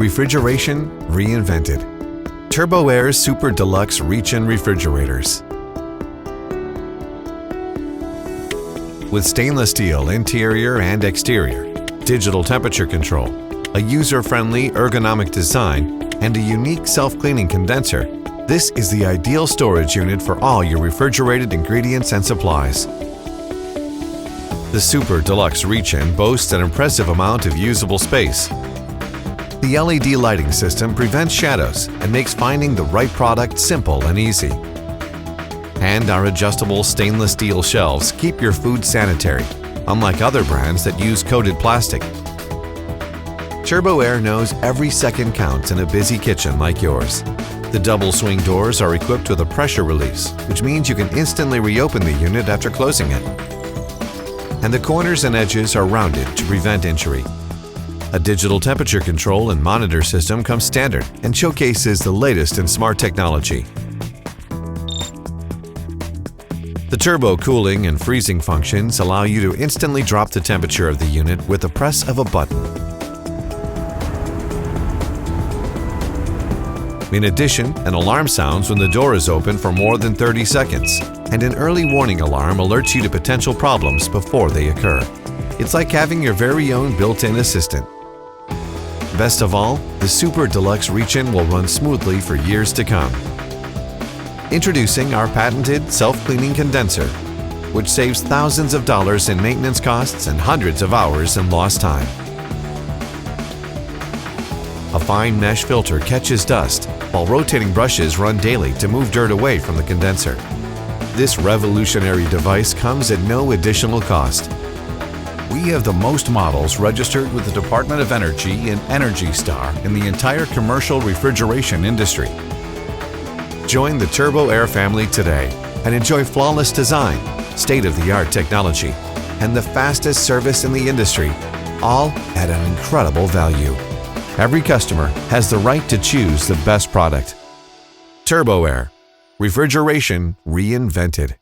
Refrigeration reinvented. Turbo Air Super Deluxe Reach and Refrigerators. With stainless steel interior and exterior, digital temperature control, a user-friendly ergonomic design, and a unique self-cleaning condenser, this is the ideal storage unit for all your refrigerated ingredients and supplies. The Super Deluxe Reach-In boasts an impressive amount of usable space. The LED lighting system prevents shadows and makes finding the right product simple and easy. And our adjustable stainless steel shelves keep your food sanitary, unlike other brands that use coated plastic. Turbo Air knows every second counts in a busy kitchen like yours. The double swing doors are equipped with a pressure release, which means you can instantly reopen the unit after closing it. And the corners and edges are rounded to prevent injury. A digital temperature control and monitor system comes standard and showcases the latest in smart technology. The turbo cooling and freezing functions allow you to instantly drop the temperature of the unit with the press of a button. In addition, an alarm sounds when the door is open for more than 30 seconds, and an early warning alarm alerts you to potential problems before they occur. It's like having your very own built-in assistant. Best of all, the Super Deluxe Reach-In will run smoothly for years to come. Introducing our patented self-cleaning condenser, which saves thousands of dollars in maintenance costs and hundreds of hours in lost time. A fine mesh filter catches dust, while rotating brushes run daily to move dirt away from the condenser. This revolutionary device comes at no additional cost. We have the most models registered with the Department of Energy and Energy Star in the entire commercial refrigeration industry. Join the Turbo Air family today and enjoy flawless design, state-of-the-art technology, and the fastest service in the industry, all at an incredible value. Every customer has the right to choose the best product. Turbo Air. Refrigeration reinvented.